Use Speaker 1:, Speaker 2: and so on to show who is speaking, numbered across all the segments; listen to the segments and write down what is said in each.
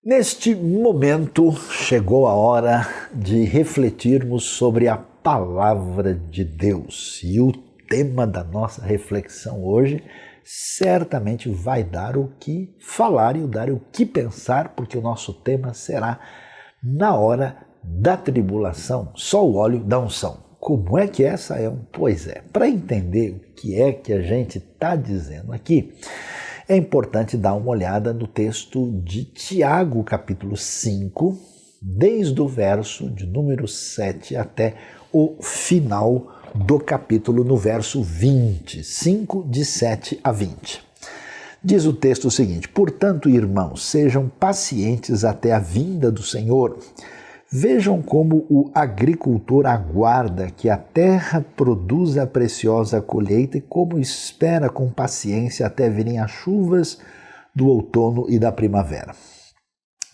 Speaker 1: Neste momento, chegou a hora de refletirmos sobre a palavra de Deus. E o tema da nossa reflexão hoje certamente vai dar o que falar e dar o que pensar, porque o nosso tema será na hora da tribulação, só o óleo da unção. Como é que essa é? Pois é, para entender o que é que a gente está dizendo aqui, é importante dar uma olhada no texto de Tiago, capítulo 5, desde o verso de número 7 até o final do capítulo, no verso 20, 5 de 7 a 20. Diz o texto o seguinte: portanto, irmãos, sejam pacientes até a vinda do Senhor. Vejam como o agricultor aguarda que a terra produza a preciosa colheita e como espera com paciência até virem as chuvas do outono e da primavera.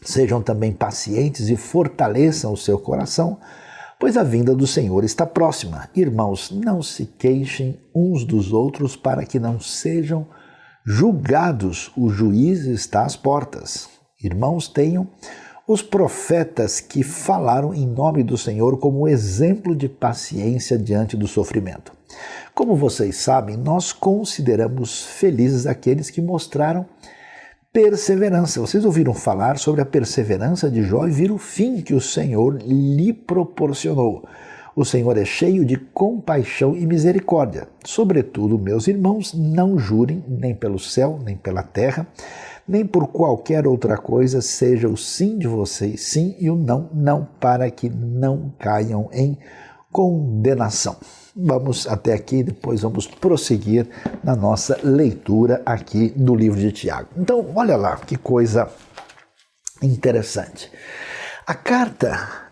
Speaker 1: Sejam também pacientes e fortaleçam o seu coração, pois a vinda do Senhor está próxima. Irmãos, não se queixem uns dos outros para que não sejam julgados. O juiz está às portas. Irmãos, tenham os profetas que falaram em nome do Senhor como exemplo de paciência diante do sofrimento. Como vocês sabem, nós consideramos felizes aqueles que mostraram perseverança. Vocês ouviram falar sobre a perseverança de Jó e viram o fim que o Senhor lhe proporcionou. O Senhor é cheio de compaixão e misericórdia. Sobretudo, meus irmãos, não jurem nem pelo céu, nem pela terra, nem por qualquer outra coisa, seja o sim de vocês sim e o não, não, para que não caiam em condenação. Vamos até aqui, depois vamos prosseguir na nossa leitura aqui do livro de Tiago. Então, olha lá que coisa interessante. A carta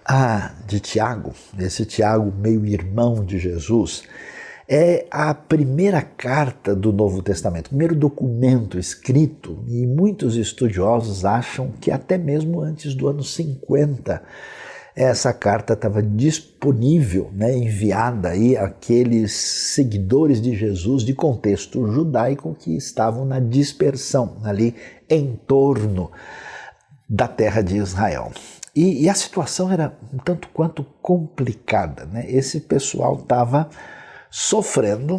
Speaker 1: de Tiago, esse Tiago meio-irmão de Jesus, é a primeira carta do Novo Testamento, o primeiro documento escrito, e muitos estudiosos acham que até mesmo antes do ano 50 essa carta estava disponível, enviada aí àqueles seguidores de Jesus de contexto judaico que estavam na dispersão ali em torno da terra de Israel. E a situação era um tanto quanto complicada, Esse pessoal estava sofrendo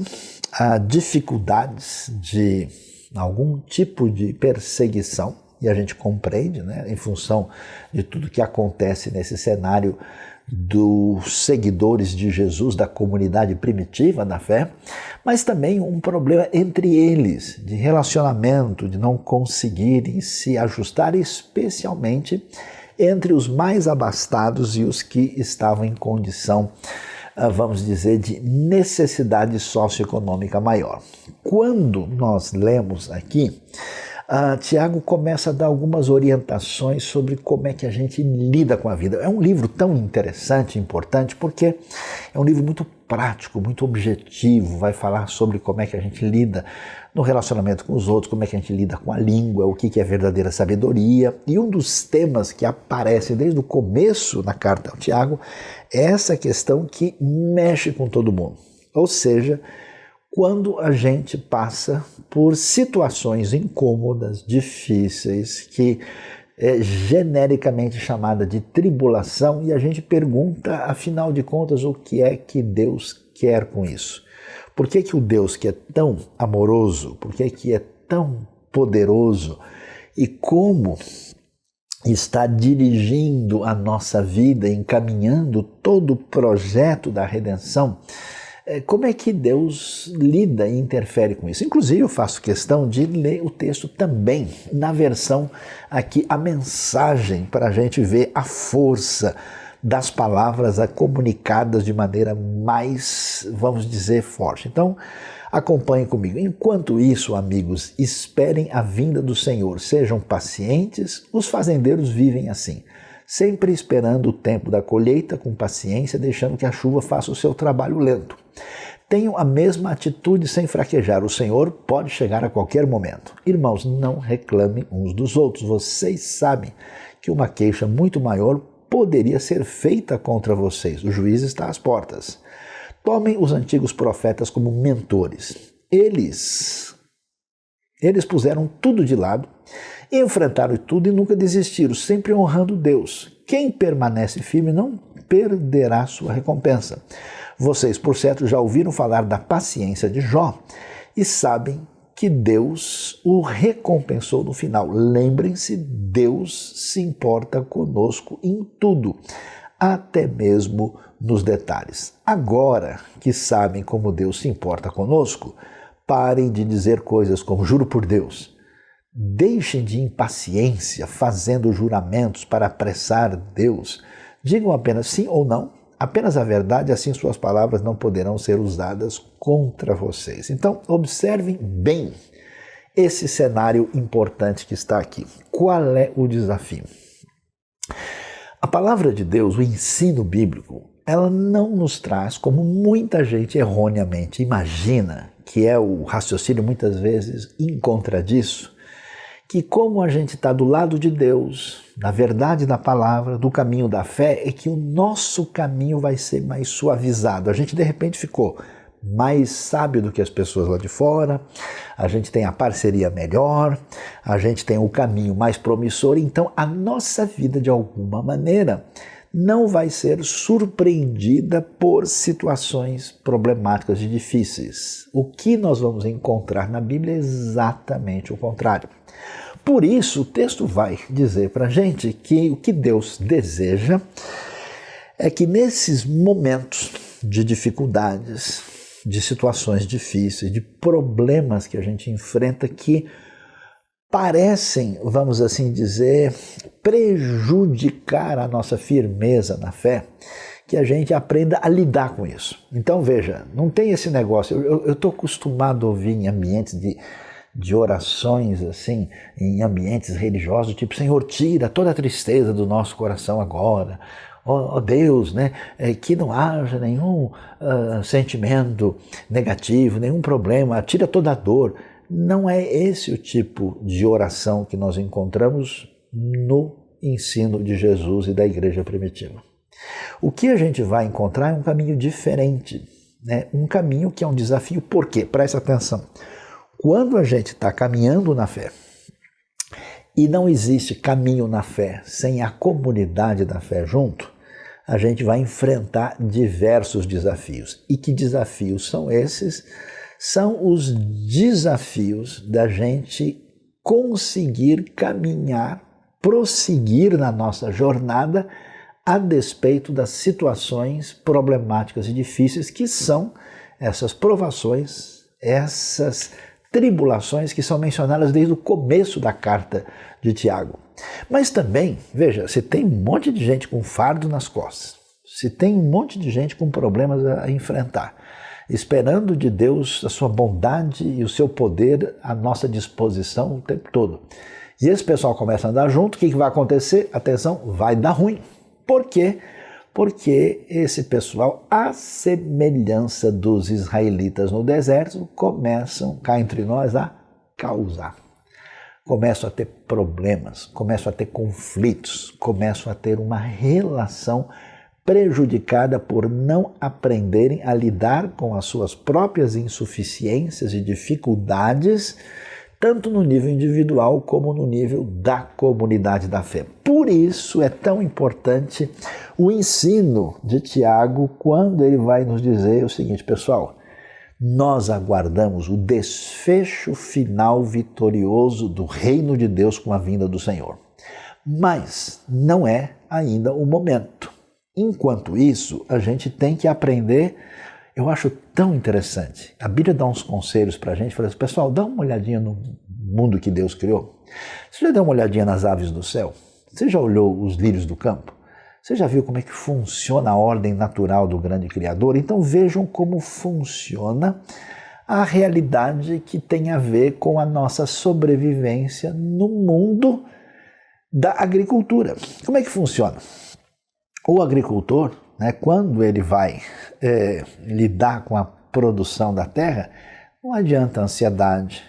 Speaker 1: dificuldades de algum tipo de perseguição, e a gente compreende, em função de tudo que acontece nesse cenário dos seguidores de Jesus, da comunidade primitiva da fé, mas também um problema entre eles, de relacionamento, de não conseguirem se ajustar, especialmente entre os mais abastados e os que estavam em condição, vamos dizer, de necessidade socioeconômica maior. Quando nós lemos aqui, Tiago começa a dar algumas orientações sobre como é que a gente lida com a vida. É um livro tão interessante, importante, porque é um livro muito prático, muito objetivo, vai falar sobre como é que a gente lida no relacionamento com os outros, como é que a gente lida com a língua, o que é verdadeira sabedoria. E um dos temas que aparece desde o começo na carta ao Tiago é essa questão que mexe com todo mundo. Ou seja, quando a gente passa por situações incômodas, difíceis, que é genericamente chamada de tribulação, e a gente pergunta, afinal de contas, o que é que Deus quer com isso? Por que o Deus que é tão amoroso, por que é tão poderoso e como está dirigindo a nossa vida, encaminhando todo o projeto da redenção, como é que Deus lida e interfere com isso? Inclusive, eu faço questão de ler o texto também na versão aqui, a mensagem, para a gente ver a força das palavras comunicadas de maneira mais, vamos dizer, forte. Então, acompanhem comigo. Enquanto isso, amigos, esperem a vinda do Senhor. Sejam pacientes, os fazendeiros vivem assim, sempre esperando o tempo da colheita com paciência, deixando que a chuva faça o seu trabalho lento. Tenham a mesma atitude sem fraquejar. O Senhor pode chegar a qualquer momento. Irmãos, não reclamem uns dos outros. Vocês sabem que uma queixa muito maior poderia ser feita contra vocês. O juiz está às portas. Tomem os antigos profetas como mentores. Eles puseram tudo de lado Enfrentaram tudo e nunca desistiram, sempre honrando Deus. Quem permanece firme não perderá sua recompensa. Vocês, por certo, já ouviram falar da paciência de Jó e sabem que Deus o recompensou no final. Lembrem-se, Deus se importa conosco em tudo, até mesmo nos detalhes. Agora que sabem como Deus se importa conosco, parem de dizer coisas como juro por Deus. Deixem de impaciência fazendo juramentos para apressar Deus. Digam apenas sim ou não, apenas a verdade, assim suas palavras não poderão ser usadas contra vocês. Então, observem bem esse cenário importante que está aqui. Qual é o desafio? A palavra de Deus, o ensino bíblico, ela não nos traz, como muita gente erroneamente imagina, que é o raciocínio muitas vezes em contra disso, que como a gente está do lado de Deus, na verdade da palavra, do caminho da fé, é que o nosso caminho vai ser mais suavizado. A gente de repente ficou mais sábio do que as pessoas lá de fora, a gente tem a parceria melhor, a gente tem o caminho mais promissor, então a nossa vida de alguma maneira não vai ser surpreendida por situações problemáticas e difíceis. O que nós vamos encontrar na Bíblia é exatamente o contrário. Por isso, o texto vai dizer para a gente que o que Deus deseja é que nesses momentos de dificuldades, de situações difíceis, de problemas que a gente enfrenta que parecem, vamos assim dizer, prejudicar a nossa firmeza na fé, que a gente aprenda a lidar com isso. Então veja, não tem esse negócio, eu estou acostumado a ouvir em ambientes de orações, assim, em ambientes religiosos, tipo, Senhor, tira toda a tristeza do nosso coração agora, ó Deus, né, que não haja nenhum sentimento negativo, nenhum problema, tira toda a dor. Não é esse o tipo de oração que nós encontramos no ensino de Jesus e da igreja primitiva. O que a gente vai encontrar é um caminho diferente, né? Um caminho que é um desafio. Por quê? Presta atenção. Quando a gente está caminhando na fé e não existe caminho na fé sem a comunidade da fé junto, a gente vai enfrentar diversos desafios. E que desafios são esses? São os desafios da gente conseguir caminhar, prosseguir na nossa jornada a despeito das situações problemáticas e difíceis que são essas provações, essas tribulações que são mencionadas desde o começo da carta de Tiago. Mas também, veja, se tem um monte de gente com fardo nas costas, se tem um monte de gente com problemas a enfrentar, esperando de Deus a sua bondade e o seu poder à nossa disposição o tempo todo. E esse pessoal começa a andar junto, o que vai acontecer? Atenção, vai dar ruim. Por quê? Porque esse pessoal, à semelhança dos israelitas no deserto, começam, cá entre nós, a causar. Começam a ter problemas, começam a ter conflitos, começam a ter uma relação prejudicada por não aprenderem a lidar com as suas próprias insuficiências e dificuldades, tanto no nível individual como no nível da comunidade da fé. Por isso é tão importante o ensino de Tiago quando ele vai nos dizer o seguinte, pessoal, nós aguardamos o desfecho final vitorioso do reino de Deus com a vinda do Senhor. Mas não é ainda o momento. Enquanto isso, a gente tem que aprender, eu acho tão interessante. A Bíblia dá uns conselhos para a gente, fala assim, pessoal, dá uma olhadinha no mundo que Deus criou. Você já deu uma olhadinha nas aves do céu? Você já olhou os lírios do campo? Você já viu como é que funciona a ordem natural do grande Criador? Então vejam como funciona a realidade que tem a ver com a nossa sobrevivência no mundo da agricultura. Como é que funciona? O agricultor, né, quando ele vai lidar com a produção da terra, não adianta ansiedade,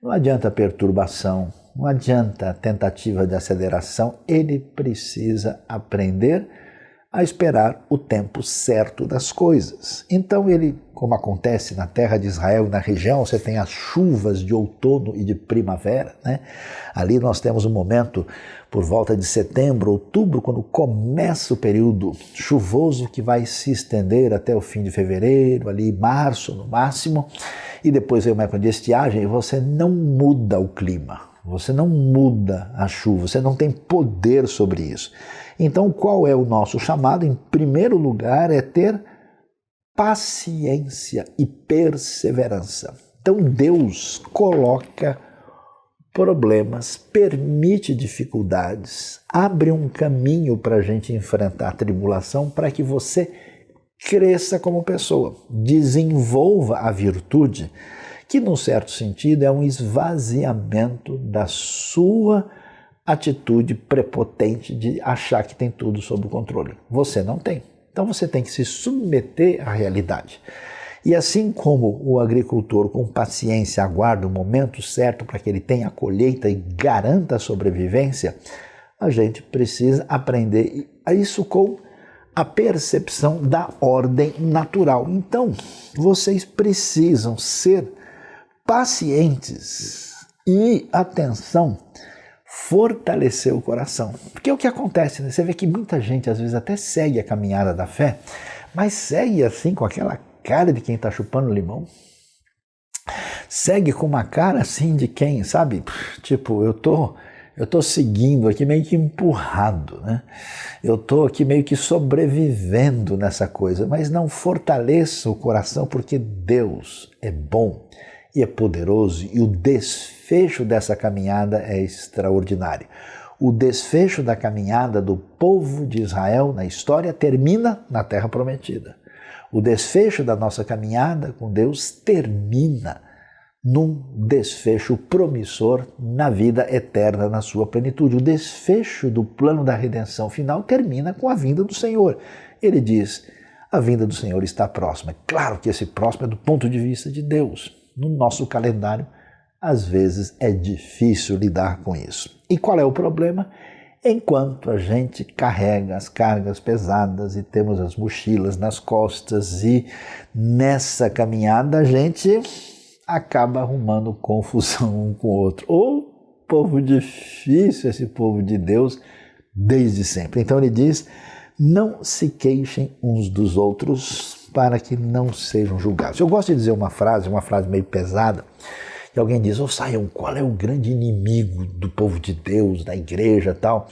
Speaker 1: não adianta perturbação, não adianta tentativa de aceleração, ele precisa aprender a esperar o tempo certo das coisas. Então ele como acontece na terra de Israel, na região, você tem as chuvas de outono e de primavera, né? Ali nós temos um momento por volta de setembro, outubro, quando começa o período chuvoso que vai se estender até o fim de fevereiro, ali março no máximo, e depois vem uma época de estiagem e você não muda o clima, você não muda a chuva, você não tem poder sobre isso. Então, qual é o nosso chamado? Em primeiro lugar, é ter paciência e perseverança. Então Deus coloca problemas, permite dificuldades, abre um caminho para a gente enfrentar a tribulação para que você cresça como pessoa, desenvolva a virtude, que num certo sentido é um esvaziamento da sua atitude prepotente de achar que tem tudo sob controle. Você não tem. Então você tem que se submeter à realidade. E assim como o agricultor com paciência aguarda o momento certo para que ele tenha a colheita e garanta a sobrevivência, a gente precisa aprender isso com a percepção da ordem natural. Então, vocês precisam ser pacientes e, atenção, fortalecer o coração. Porque o que acontece, né? Você vê que muita gente às vezes até segue a caminhada da fé, mas segue assim com aquela cara de quem está chupando limão. Segue com uma cara assim de quem, sabe? Tipo, eu tô seguindo aqui meio que empurrado, né? Eu tô aqui meio que sobrevivendo nessa coisa, mas não fortaleça o coração porque Deus é bom e é poderoso e o desfecho dessa caminhada é extraordinário. O desfecho da caminhada do povo de Israel na história termina na Terra Prometida. O desfecho da nossa caminhada com Deus termina num desfecho promissor na vida eterna, na sua plenitude. O desfecho do plano da redenção final termina com a vinda do Senhor. Ele diz, a vinda do Senhor está próxima. É claro que esse próximo é do ponto de vista de Deus. No nosso calendário, às vezes é difícil lidar com isso. E qual é o problema? Enquanto a gente carrega as cargas pesadas e temos as mochilas nas costas e nessa caminhada a gente acaba arrumando confusão um com o outro. Ou povo difícil, esse povo de Deus, desde sempre. Então ele diz, não se queixem uns dos outros para que não sejam julgados. Eu gosto de dizer uma frase meio pesada, e alguém diz, Saião, qual é o grande inimigo do povo de Deus, da igreja e tal?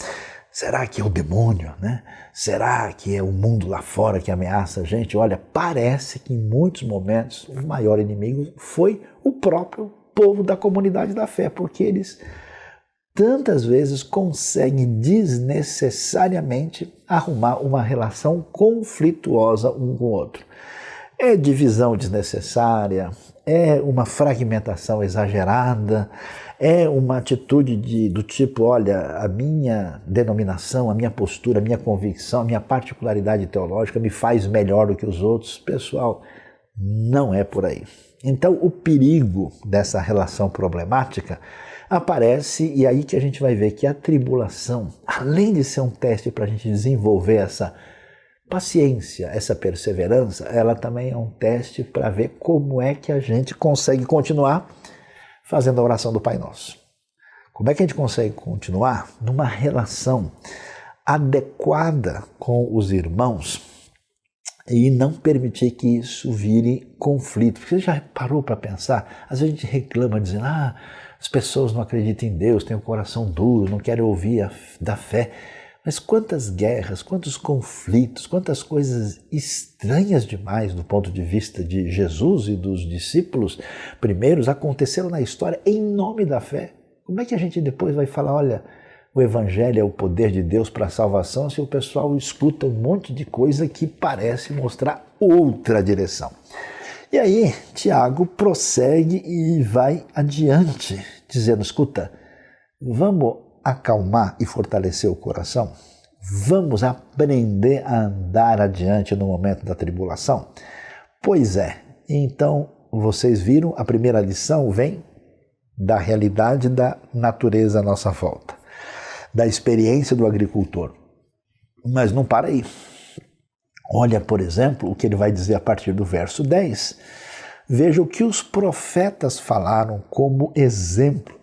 Speaker 1: Será que é o demônio, né? Será que é o mundo lá fora que ameaça a gente? Olha, parece que em muitos momentos o maior inimigo foi o próprio povo da comunidade da fé, porque eles tantas vezes conseguem desnecessariamente arrumar uma relação conflituosa um com o outro. É divisão desnecessária, é uma fragmentação exagerada, é uma atitude do tipo, olha, a minha denominação, a minha postura, a minha convicção, a minha particularidade teológica me faz melhor do que os outros. Pessoal, não é por aí. Então, o perigo dessa relação problemática aparece, e aí que a gente vai ver que a tribulação, além de ser um teste para a gente desenvolver essa paciência, essa perseverança, ela também é um teste para ver como é que a gente consegue continuar fazendo a oração do Pai Nosso. Como é que a gente consegue continuar numa relação adequada com os irmãos e não permitir que isso vire conflito? Porque você já parou para pensar? Às vezes a gente reclama dizendo, as pessoas não acreditam em Deus, têm o coração duro, não querem ouvir da fé. Mas quantas guerras, quantos conflitos, quantas coisas estranhas demais do ponto de vista de Jesus e dos discípulos primeiros aconteceram na história em nome da fé. Como é que a gente depois vai falar, olha, o Evangelho é o poder de Deus para a salvação, se o pessoal escuta um monte de coisa que parece mostrar outra direção? E aí, Tiago prossegue e vai adiante, dizendo, escuta, vamos acalmar e fortalecer o coração? Vamos aprender a andar adiante no momento da tribulação? Pois é, então vocês viram, a primeira lição vem da realidade da natureza à nossa volta, da experiência do agricultor. Mas não para aí. Olha, por exemplo, o que ele vai dizer a partir do verso 10. Veja o que os profetas falaram como exemplo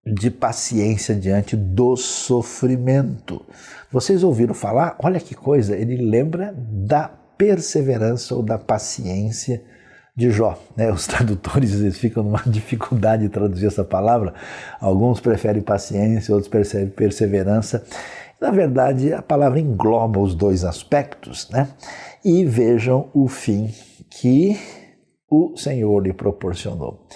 Speaker 1: de paciência diante do sofrimento. Vocês ouviram falar? Olha que coisa, ele lembra da perseverança ou da paciência de Jó. Os tradutores eles ficam numa dificuldade de traduzir essa palavra. Alguns preferem paciência, outros preferem perseverança. Na verdade, a palavra engloba os dois aspectos, E vejam o fim que o Senhor lhe proporcionou.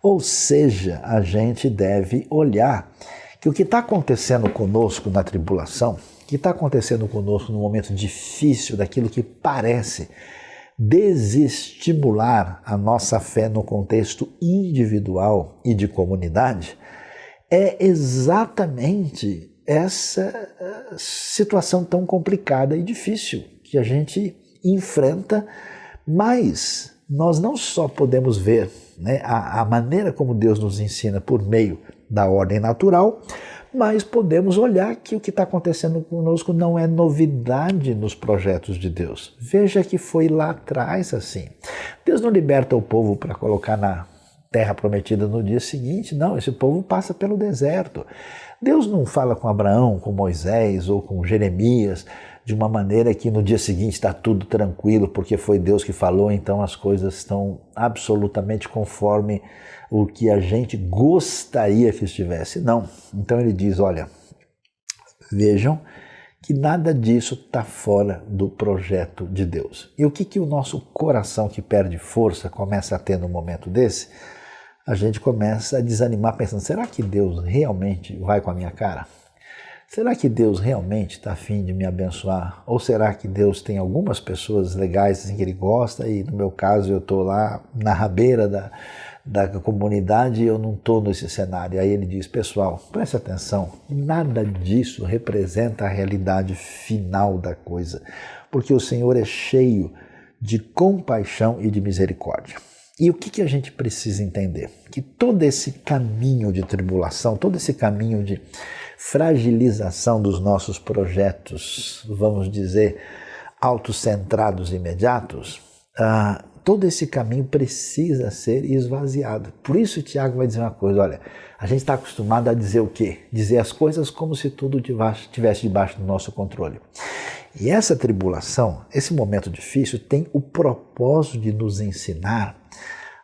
Speaker 1: Ou seja, a gente deve olhar que o que está acontecendo conosco na tribulação, o que está acontecendo conosco no momento difícil, daquilo que parece desestimular a nossa fé no contexto individual e de comunidade, é exatamente essa situação tão complicada e difícil que a gente enfrenta, mas nós não só podemos ver a maneira como Deus nos ensina por meio da ordem natural, mas podemos olhar que o que está acontecendo conosco não é novidade nos projetos de Deus. Veja que foi lá atrás assim. Deus não liberta o povo para colocar na terra prometida no dia seguinte, não, esse povo passa pelo deserto. Deus não fala com Abraão, com Moisés ou com Jeremias de uma maneira que no dia seguinte está tudo tranquilo, porque foi Deus que falou, então as coisas estão absolutamente conforme o que a gente gostaria que estivesse. Não. Então ele diz, olha, vejam que nada disso está fora do projeto de Deus. E o que o nosso coração que perde força começa a ter num momento desse? A gente começa a desanimar pensando, será que Deus realmente vai com a minha cara? Será que Deus realmente está a fim de me abençoar? Ou será que Deus tem algumas pessoas legais assim, que Ele gosta e no meu caso eu estou lá na rabeira da comunidade e eu não estou nesse cenário? Aí ele diz, pessoal, preste atenção, nada disso representa a realidade final da coisa, porque o Senhor é cheio de compaixão e de misericórdia. E o que a gente precisa entender? Que todo esse caminho de tribulação, todo esse caminho de fragilização dos nossos projetos, vamos dizer, autocentrados e imediatos, todo esse caminho precisa ser esvaziado. Por isso Tiago vai dizer uma coisa, olha, a gente está acostumado a dizer o quê? Dizer as coisas como se tudo estivesse debaixo do nosso controle. E essa tribulação, esse momento difícil, tem o propósito de nos ensinar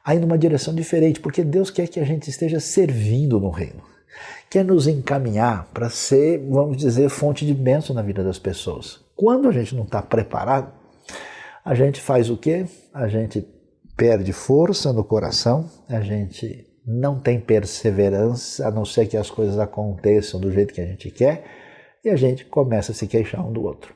Speaker 1: a ir numa direção diferente, porque Deus quer que a gente esteja servindo no reino. Quer nos encaminhar para ser, vamos dizer, fonte de bênção na vida das pessoas. Quando a gente não está preparado, a gente faz o quê? A gente perde força no coração, a gente não tem perseverança, a não ser que as coisas aconteçam do jeito que a gente quer, e a gente começa a se queixar um do outro.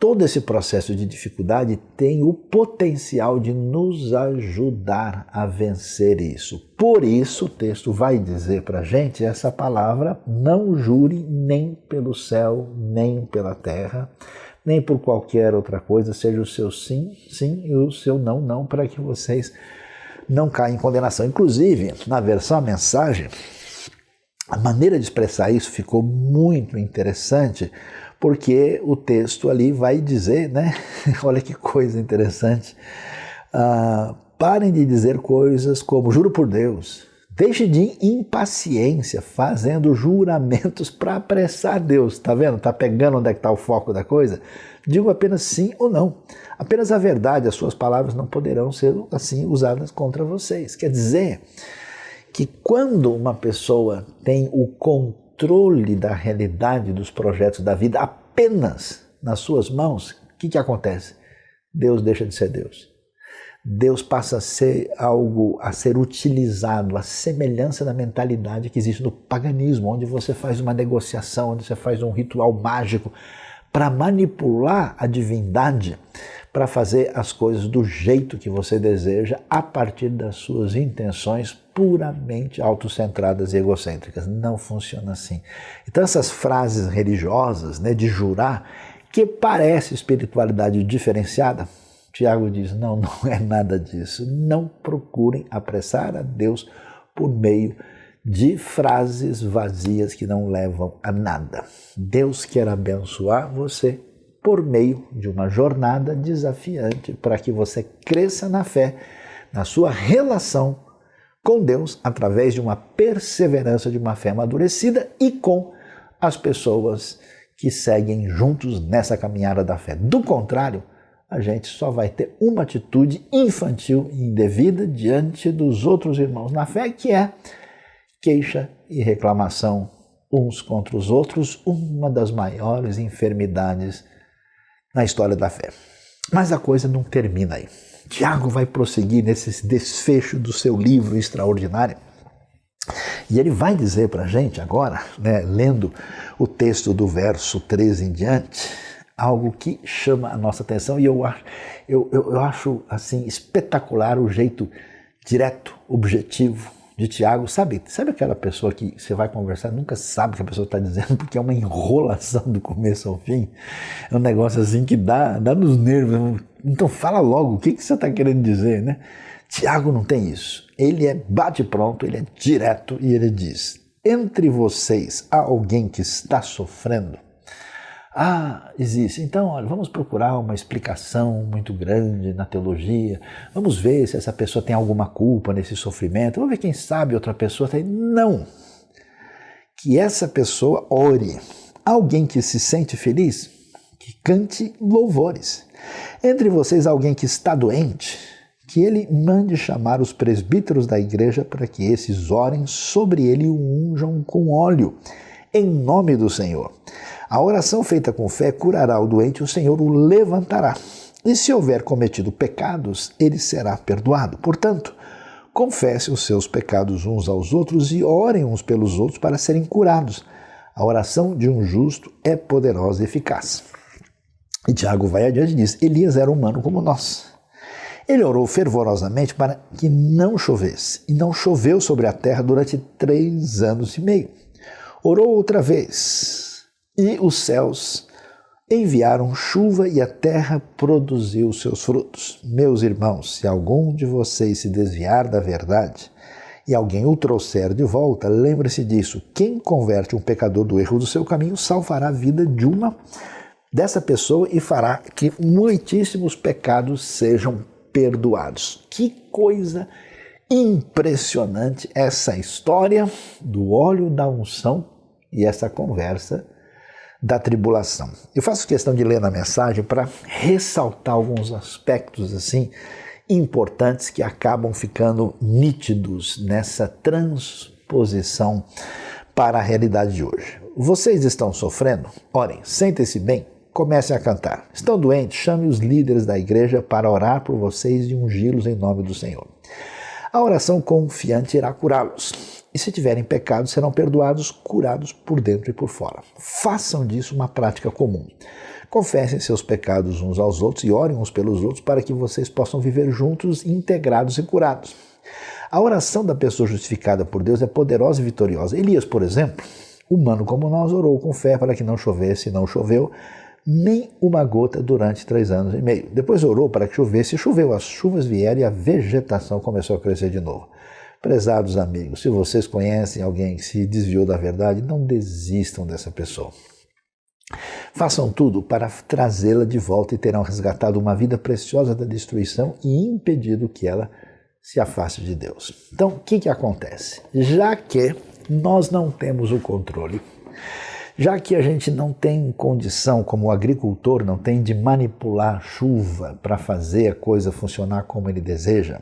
Speaker 1: Todo esse processo de dificuldade tem o potencial de nos ajudar a vencer isso. Por isso o texto vai dizer para a gente essa palavra, não jure nem pelo céu, nem pela terra, nem por qualquer outra coisa, seja o seu sim, sim, e o seu não, não, para que vocês não caem em condenação. Inclusive, na versão a mensagem, a maneira de expressar isso ficou muito interessante, porque o texto ali vai dizer, olha que coisa interessante, parem de dizer coisas como, juro por Deus, deixe de impaciência, fazendo juramentos para apressar Deus, tá vendo? Tá pegando onde é que está o foco da coisa? Digo apenas sim ou não, apenas a verdade, as suas palavras não poderão ser assim usadas contra vocês. Quer dizer que quando uma pessoa tem o controle da realidade dos projetos da vida apenas nas suas mãos, o que acontece? Deus deixa de ser Deus. Deus passa a ser algo a ser utilizado, a semelhança da mentalidade que existe no paganismo, onde você faz uma negociação, onde você faz um ritual mágico para manipular a divindade, para fazer as coisas do jeito que você deseja, a partir das suas intenções puramente autocentradas e egocêntricas. Não funciona assim. Então essas frases religiosas, de jurar, que parece espiritualidade diferenciada, Tiago diz, não é nada disso. Não procurem apressar a Deus por meio de frases vazias que não levam a nada. Deus quer abençoar você por meio de uma jornada desafiante para que você cresça na fé, na sua relação com Deus, através de uma perseverança de uma fé amadurecida e com as pessoas que seguem juntos nessa caminhada da fé. Do contrário, a gente só vai ter uma atitude infantil e indevida diante dos outros irmãos na fé, que é queixa e reclamação uns contra os outros, uma das maiores enfermidades na história da fé. Mas a coisa não termina aí. Tiago vai prosseguir nesse desfecho do seu livro extraordinário. E ele vai dizer para a gente agora, lendo o texto do verso 13 em diante, algo que chama a nossa atenção, e eu acho assim, espetacular o jeito direto, objetivo de Tiago. Sabe aquela pessoa que você vai conversar, nunca sabe o que a pessoa está dizendo, porque é uma enrolação do começo ao fim. É um negócio assim que dá nos nervos. Então fala logo, o que você está querendo dizer, né? Tiago não tem isso. Ele é bate-pronto, ele é direto e ele diz: entre vocês há alguém que está sofrendo? Existe. Então, olha, vamos procurar uma explicação muito grande na teologia. Vamos ver se essa pessoa tem alguma culpa nesse sofrimento. Vamos ver, quem sabe outra pessoa tem. Não. Que essa pessoa ore. Alguém que se sente feliz, que cante louvores. Entre vocês, alguém que está doente, que ele mande chamar os presbíteros da igreja para que esses orem sobre ele e o unjam com óleo, em nome do Senhor. A oração feita com fé curará o doente e o Senhor o levantará. E se houver cometido pecados, ele será perdoado. Portanto, confesse os seus pecados uns aos outros e orem uns pelos outros para serem curados. A oração de um justo é poderosa e eficaz. E Tiago vai adiante e diz: Elias era humano como nós. Ele orou fervorosamente para que não chovesse, e não choveu sobre a terra durante 3 anos e meio. Orou outra vez, e os céus enviaram chuva e a terra produziu seus frutos. Meus irmãos, se algum de vocês se desviar da verdade e alguém o trouxer de volta, lembre-se disso: quem converte um pecador do erro do seu caminho salvará a vida dessa pessoa e fará que muitíssimos pecados sejam perdoados. Que coisa impressionante essa história do óleo da unção e essa conversa da tribulação. Eu faço questão de ler na mensagem para ressaltar alguns aspectos assim importantes que acabam ficando nítidos nessa transposição para a realidade de hoje. Vocês estão sofrendo? Orem, sentem-se bem, comecem a cantar. Estão doentes? Chame os líderes da igreja para orar por vocês e ungí-los em nome do Senhor. A oração confiante irá curá-los. E se tiverem pecados, serão perdoados, curados por dentro e por fora. Façam disso uma prática comum. Confessem seus pecados uns aos outros e orem uns pelos outros para que vocês possam viver juntos, integrados e curados. A oração da pessoa justificada por Deus é poderosa e vitoriosa. Elias, por exemplo, humano como nós, orou com fé para que não chovesse, e não choveu nem uma gota durante 3 anos e meio. Depois orou para que chovesse e choveu. As chuvas vieram e a vegetação começou a crescer de novo. Prezados amigos, se vocês conhecem alguém que se desviou da verdade, não desistam dessa pessoa. Façam tudo para trazê-la de volta e terão resgatado uma vida preciosa da destruição e impedido que ela se afaste de Deus. Então, o que acontece? Já que nós não temos o controle, já que a gente não tem condição, como o agricultor não tem, de manipular a chuva para fazer a coisa funcionar como ele deseja,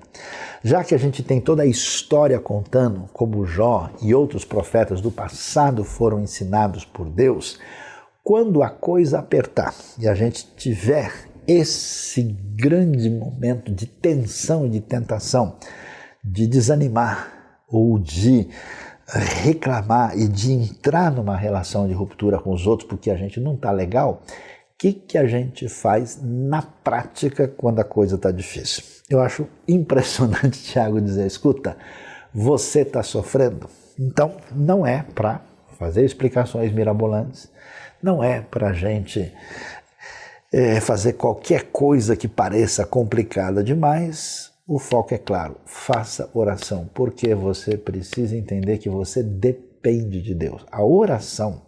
Speaker 1: já que a gente tem toda a história contando como Jó e outros profetas do passado foram ensinados por Deus, quando a coisa apertar e a gente tiver esse grande momento de tensão e de tentação, de desanimar ou de reclamar e de entrar numa relação de ruptura com os outros porque a gente não está legal, o que a gente faz na prática quando a coisa está difícil? Eu acho impressionante Tiago dizer: escuta, você está sofrendo? Então não é para fazer explicações mirabolantes, não é para a gente fazer qualquer coisa que pareça complicada demais. O foco é claro: faça oração, porque você precisa entender que você depende de Deus. A oração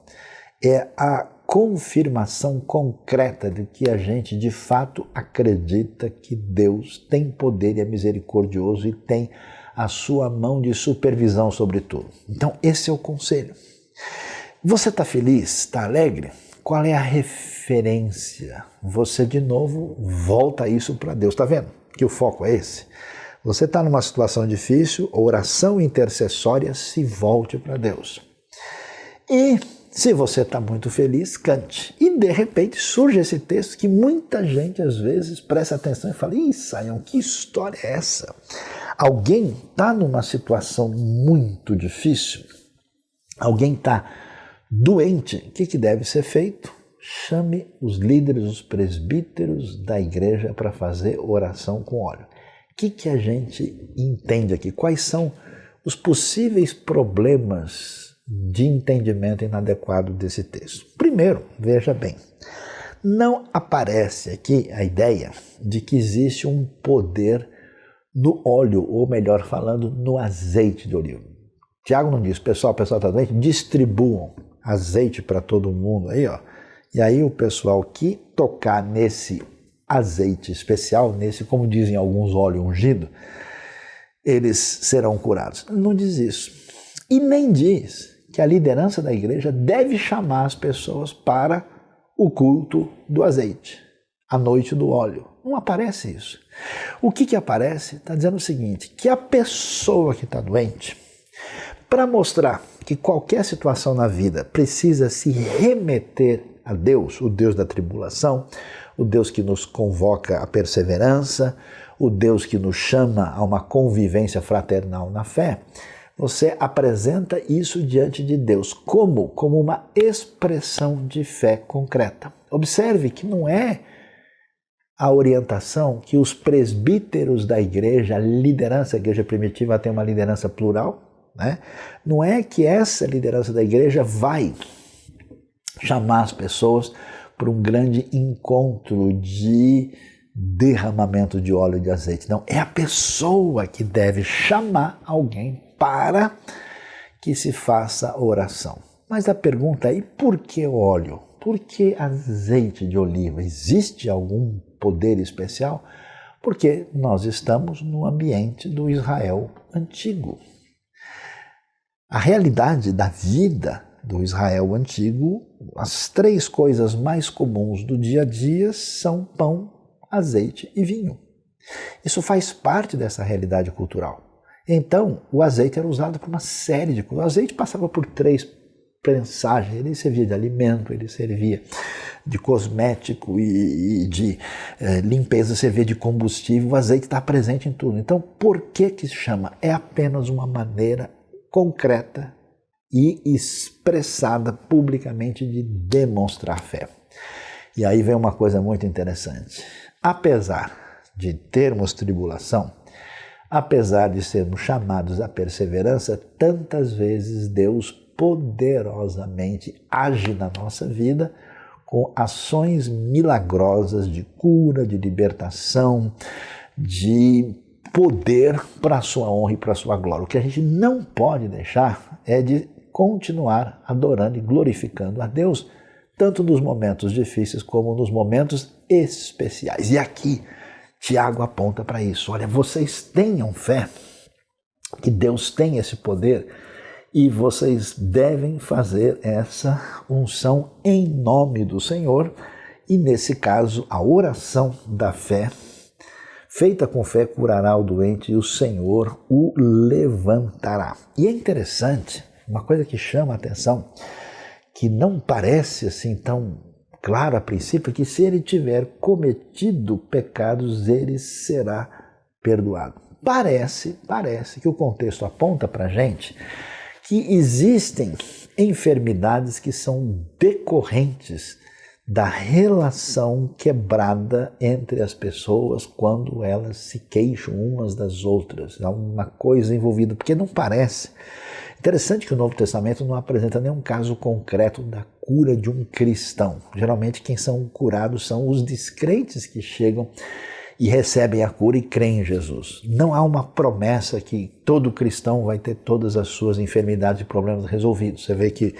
Speaker 1: é a confirmação concreta de que a gente de fato acredita que Deus tem poder e é misericordioso e tem a sua mão de supervisão sobre tudo. Então esse é o conselho. Você está feliz? Está alegre? Qual é a referência? Você de novo volta isso para Deus. Está vendo que o foco é esse? Você está numa situação difícil, oração intercessória, se volte para Deus. E se você está muito feliz, cante. E de repente surge esse texto que muita gente às vezes presta atenção e fala: ih, Sayão, que história é essa? Alguém está numa situação muito difícil, alguém está doente, o que deve ser feito? Chame os líderes, os presbíteros da igreja para fazer oração com óleo. O que a gente entende aqui? Quais são os possíveis problemas de entendimento inadequado desse texto? Primeiro, veja bem, não aparece aqui a ideia de que existe um poder no óleo, ou melhor falando, no azeite de oliva. Tiago não diz: pessoal está doente, distribuam azeite para todo mundo aí, ó. E aí o pessoal que tocar nesse azeite especial, nesse, como dizem alguns, óleo ungido, eles serão curados. Não diz isso. E nem diz que a liderança da igreja deve chamar as pessoas para o culto do azeite, a noite do óleo. Não aparece isso. O que aparece? Está dizendo o seguinte, que a pessoa que está doente, para mostrar que qualquer situação na vida precisa se remeter a Deus, o Deus da tribulação, o Deus que nos convoca à perseverança, o Deus que nos chama a uma convivência fraternal na fé, você apresenta isso diante de Deus. Como? Como uma expressão de fé concreta. Observe que não é a orientação que os presbíteros da igreja, a liderança, a igreja primitiva tem uma liderança plural, né? Não é que essa liderança da igreja vai chamar as pessoas para um grande encontro de derramamento de óleo e de azeite. Não, é a pessoa que deve chamar alguém para que se faça oração. Mas a pergunta é: e por que óleo? Por que azeite de oliva? Existe algum poder especial? Porque nós estamos no ambiente do Israel antigo. A realidade da vida do Israel antigo, as três coisas mais comuns do dia a dia são pão, azeite e vinho. Isso faz parte dessa realidade cultural. Então, o azeite era usado para uma série de coisas. O azeite passava por três prensagens. Ele servia de alimento, ele servia de cosmético e de limpeza, servia de combustível. O azeite está presente em tudo. Então, por que se chama? É apenas uma maneira concreta e expressada publicamente de demonstrar fé. E aí vem uma coisa muito interessante. Apesar de termos tribulação, apesar de sermos chamados à perseverança, tantas vezes Deus poderosamente age na nossa vida com ações milagrosas de cura, de libertação, de poder para a sua honra e para a sua glória. O que a gente não pode deixar é de continuar adorando e glorificando a Deus, tanto nos momentos difíceis como nos momentos especiais. E aqui, Tiago aponta para isso. Olha, vocês tenham fé que Deus tem esse poder e vocês devem fazer essa unção em nome do Senhor. E nesse caso, a oração da fé, feita com fé, curará o doente e o Senhor o levantará. E é interessante, uma coisa que chama a atenção, que não parece assim tão claro a princípio, que se ele tiver cometido pecados, ele será perdoado. Parece que o contexto aponta para a gente que existem enfermidades que são decorrentes da relação quebrada entre as pessoas quando elas se queixam umas das outras. Há uma coisa envolvida, porque não parece. Interessante que o Novo Testamento não apresenta nenhum caso concreto da cura de um cristão. Geralmente quem são curados são os descrentes que chegam e recebem a cura e creem em Jesus. Não há uma promessa que todo cristão vai ter todas as suas enfermidades e problemas resolvidos. Você vê que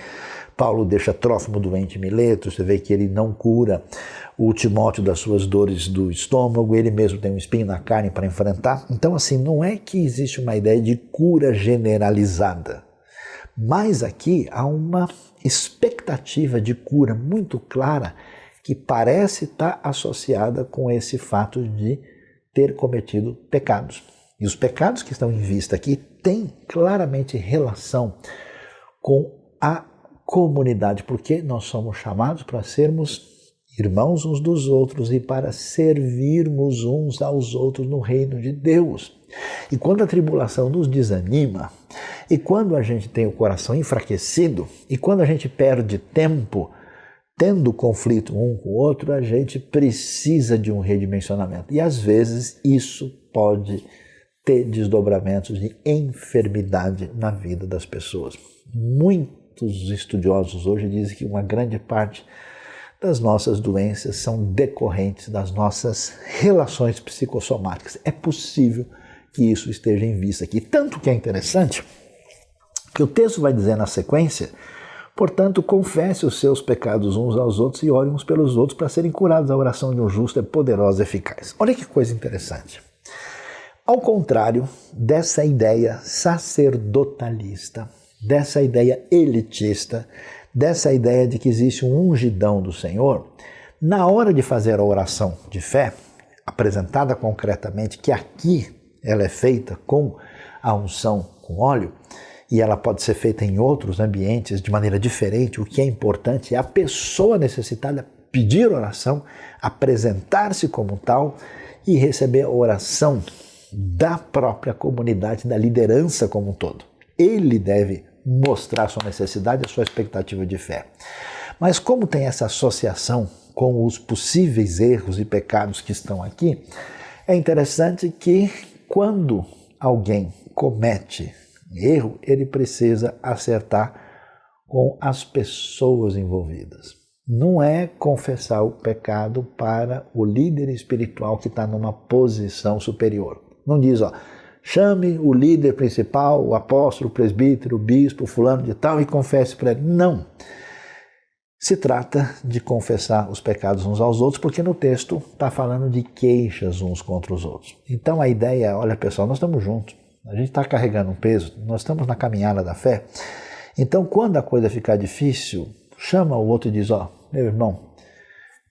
Speaker 1: Paulo deixa Trófimo doente em Mileto, você vê que ele não cura o Timóteo das suas dores do estômago, ele mesmo tem um espinho na carne para enfrentar. Então, assim, não é que existe uma ideia de cura generalizada, mas aqui há uma expectativa de cura muito clara que parece estar associada com esse fato de ter cometido pecados. E os pecados que estão em vista aqui têm claramente relação com a comunidade, porque nós somos chamados para sermos irmãos uns dos outros e para servirmos uns aos outros no reino de Deus. E quando a tribulação nos desanima, e quando a gente tem o coração enfraquecido, e quando a gente perde tempo tendo conflito um com o outro, a gente precisa de um redimensionamento. E às vezes isso pode ter desdobramentos de enfermidade na vida das pessoas. Muitos estudiosos hoje dizem que uma grande parte das nossas doenças são decorrentes das nossas relações psicossomáticas. É possível que isso esteja em vista aqui. Tanto que é interessante que o texto vai dizer na sequência: portanto, confesse os seus pecados uns aos outros e orem uns pelos outros para serem curados. A oração de um justo é poderosa e eficaz. Olha que coisa interessante. Ao contrário dessa ideia sacerdotalista, dessa ideia elitista, dessa ideia de que existe um ungidão do Senhor, na hora de fazer a oração de fé, apresentada concretamente, que aqui ela é feita com a unção com óleo, e ela pode ser feita em outros ambientes de maneira diferente, o que é importante é a pessoa necessitada pedir oração, apresentar-se como tal e receber a oração da própria comunidade, da liderança como um todo. Ele deve mostrar sua necessidade, a sua expectativa de fé. Mas como tem essa associação com os possíveis erros e pecados que estão aqui, é interessante que quando alguém comete erro, ele precisa acertar com as pessoas envolvidas. Não é confessar o pecado para o líder espiritual que está numa posição superior. Não diz, chame o líder principal, o apóstolo, o presbítero, o bispo, o fulano de tal e confesse para ele. Não. Se trata de confessar os pecados uns aos outros, porque no texto está falando de queixas uns contra os outros. Então a ideia é, olha pessoal, nós estamos juntos, a gente está carregando um peso, nós estamos na caminhada da fé. Então quando a coisa ficar difícil, chama o outro e diz, meu irmão,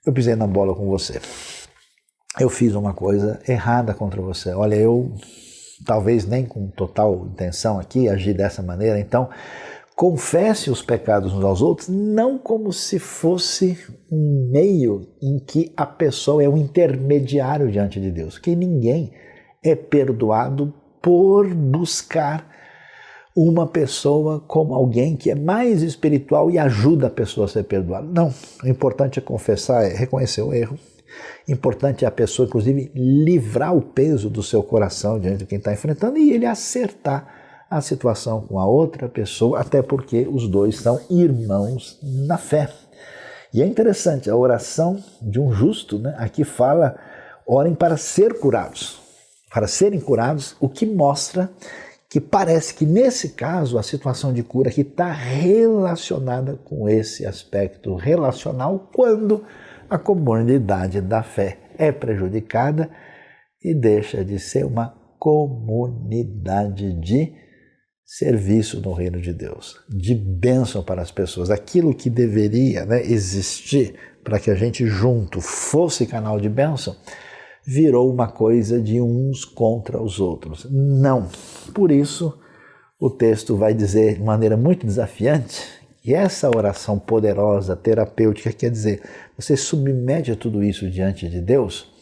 Speaker 1: eu pisei na bola com você. Eu fiz uma coisa errada contra você. Olha, eu talvez nem com total intenção aqui agi dessa maneira, então confesse os pecados uns aos outros, não como se fosse um meio em que a pessoa é um intermediário diante de Deus, que ninguém é perdoado por buscar uma pessoa como alguém que é mais espiritual e ajuda a pessoa a ser perdoada. Não, o importante é confessar, é reconhecer o erro. Importante é a pessoa, inclusive, livrar o peso do seu coração diante de quem está enfrentando e ele acertar a situação com a outra pessoa, até porque os dois são irmãos na fé. E é interessante, a oração de um justo, aqui fala, orem para ser curados, para serem curados, o que mostra que parece que nesse caso a situação de cura aqui está relacionada com esse aspecto relacional quando a comunidade da fé é prejudicada e deixa de ser uma comunidade de serviço no reino de Deus, de bênção para as pessoas. Aquilo que deveria existir para que a gente junto fosse canal de bênção, virou uma coisa de uns contra os outros. Não. Por isso, o texto vai dizer de maneira muito desafiante que essa oração poderosa, terapêutica, quer dizer, você submete tudo isso diante de Deus.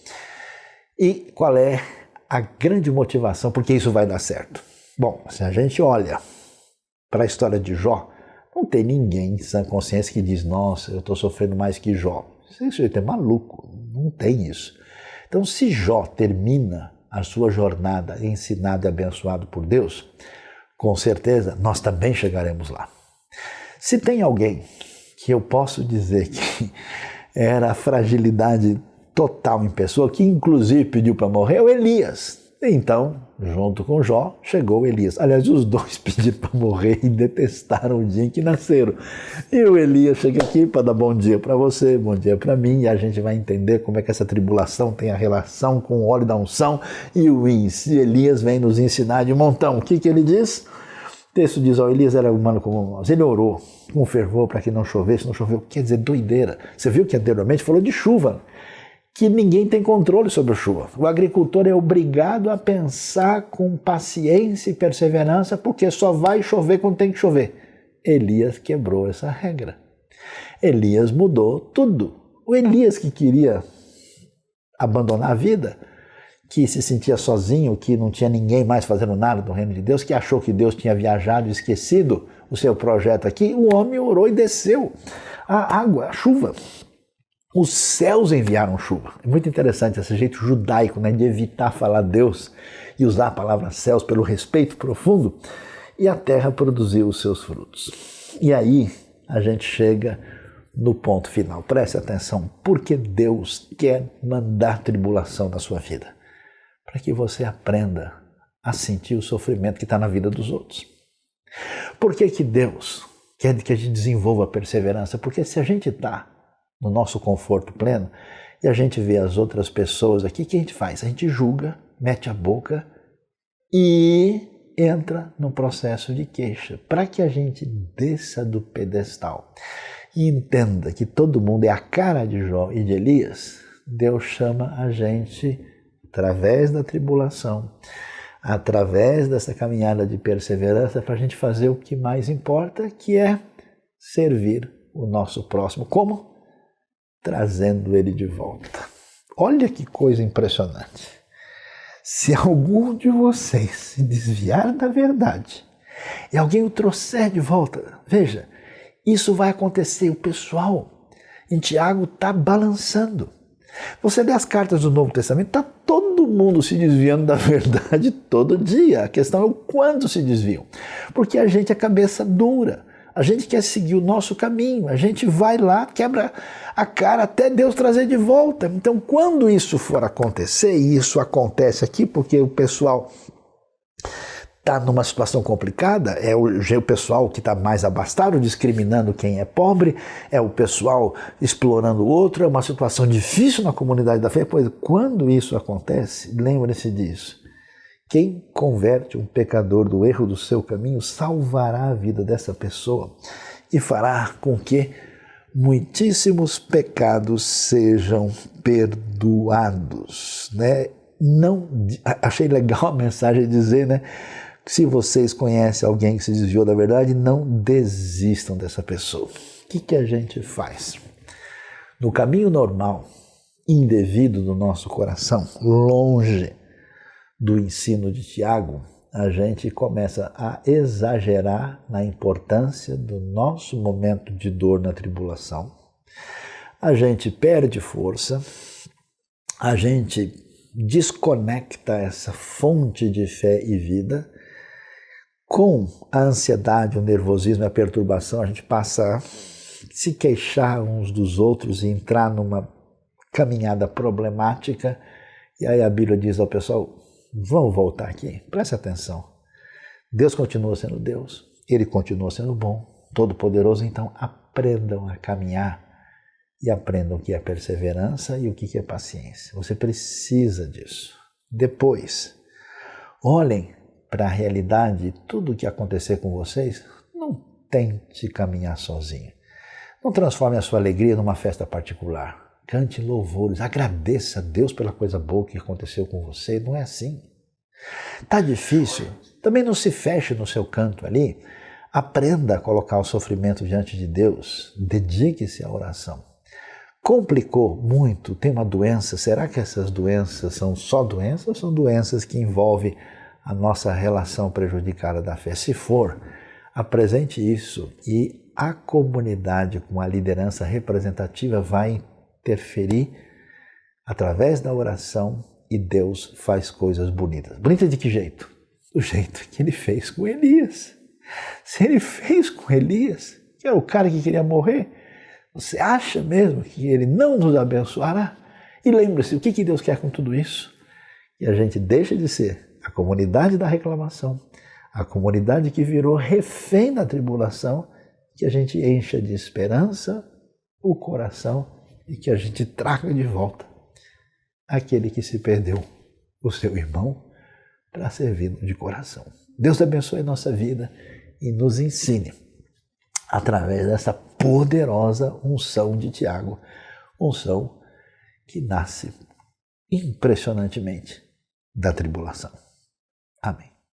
Speaker 1: E qual é a grande motivação? Porque isso vai dar certo. Bom, se a gente olha para a história de Jó, não tem ninguém em sã consciência que diz, nossa, eu estou sofrendo mais que Jó. Isso é maluco, não tem isso. Então, se Jó termina a sua jornada ensinado e abençoado por Deus, com certeza nós também chegaremos lá. Se tem alguém que eu posso dizer que era a fragilidade total em pessoa, que inclusive pediu para morrer, é o Elias. Então, junto com Jó, chegou Elias. Aliás, os dois pediram para morrer e detestaram o dia em que nasceram. E o Elias chega aqui para dar bom dia para você, bom dia para mim, e a gente vai entender como é que essa tribulação tem a relação com o óleo da unção e o índice. E Elias vem nos ensinar de montão. O que ele diz? O texto diz, Elias era humano como nós. Ele orou com fervor para que não chovesse, não choveu. Quer dizer, doideira. Você viu que anteriormente falou de chuva, que ninguém tem controle sobre a chuva. O agricultor é obrigado a pensar com paciência e perseverança, porque só vai chover quando tem que chover. Elias quebrou essa regra. Elias mudou tudo. O Elias que queria abandonar a vida, que se sentia sozinho, que não tinha ninguém mais fazendo nada no reino de Deus, que achou que Deus tinha viajado e esquecido o seu projeto aqui, o homem orou e desceu a água, a chuva. Os céus enviaram chuva. É muito interessante esse jeito judaico, né, de evitar falar Deus e usar a palavra céus pelo respeito profundo. E a terra produziu os seus frutos. E aí a gente chega no ponto final. Preste atenção. Porque Deus quer mandar tribulação na sua vida? Para que você aprenda a sentir o sofrimento que está na vida dos outros. Por que Deus quer que a gente desenvolva a perseverança? Porque se a gente está no nosso conforto pleno, e a gente vê as outras pessoas aqui, o que a gente faz? A gente julga, mete a boca e entra no processo de queixa, para que a gente desça do pedestal e entenda que todo mundo é a cara de Jó e de Elias. Deus chama a gente, através da tribulação, através dessa caminhada de perseverança, para a gente fazer o que mais importa, que é servir o nosso próximo. Como? Trazendo ele de volta. Olha que coisa impressionante. Se algum de vocês se desviar da verdade e alguém o trouxer de volta, veja, isso vai acontecer. O pessoal em Tiago está balançando. Você lê as cartas do Novo Testamento, está todo mundo se desviando da verdade todo dia. A questão é o quanto se desviam. Porque a gente é cabeça dura. A gente quer seguir o nosso caminho, a gente vai lá, quebra a cara até Deus trazer de volta. Então, quando isso for acontecer, e isso acontece aqui porque o pessoal está numa situação complicada, é o pessoal que está mais abastado, discriminando quem é pobre, é o pessoal explorando o outro, é uma situação difícil na comunidade da fé. Pois quando isso acontece, lembre-se disso. Quem converte um pecador do erro do seu caminho salvará a vida dessa pessoa e fará com que muitíssimos pecados sejam perdoados, né? Não, achei legal a mensagem dizer, né? Se vocês conhecem alguém que se desviou da verdade, não desistam dessa pessoa. O que a gente faz? No caminho normal, indevido do nosso coração, longe do ensino de Tiago, a gente começa a exagerar na importância do nosso momento de dor na tribulação. A gente perde força, a gente desconecta essa fonte de fé e vida. Com a ansiedade, o nervosismo e a perturbação, a gente passa a se queixar uns dos outros e entrar numa caminhada problemática. E aí a Bíblia diz ao pessoal, vamos voltar aqui, preste atenção. Deus continua sendo Deus, Ele continua sendo bom, todo-poderoso, então aprendam a caminhar e aprendam o que é perseverança e o que é paciência. Você precisa disso. Depois, olhem para a realidade, tudo o que acontecer com vocês, não tente caminhar sozinho. Não transforme a sua alegria numa festa particular. Cante louvores, agradeça a Deus pela coisa boa que aconteceu com você. Não é assim. Tá difícil? Também não se feche no seu canto ali. Aprenda a colocar o sofrimento diante de Deus. Dedique-se à oração. Complicou muito, tem uma doença. Será que essas doenças são só doenças ou são doenças que envolvem a nossa relação prejudicada da fé? Se for, apresente isso e a comunidade com a liderança representativa vai interferir através da oração e Deus faz coisas bonitas. Bonita de que jeito? Do jeito que Ele fez com Elias. Se Ele fez com Elias, que era o cara que queria morrer, você acha mesmo que Ele não nos abençoará? E lembre-se, o que Deus quer com tudo isso? e a gente deixa de ser a comunidade da reclamação, a comunidade que virou refém da tribulação, que a gente encha de esperança o coração e que a gente traga de volta aquele que se perdeu, o seu irmão, para servi-lo de coração. Deus abençoe a nossa vida e nos ensine, através dessa poderosa unção de Tiago, unção que nasce impressionantemente da tribulação. Amém.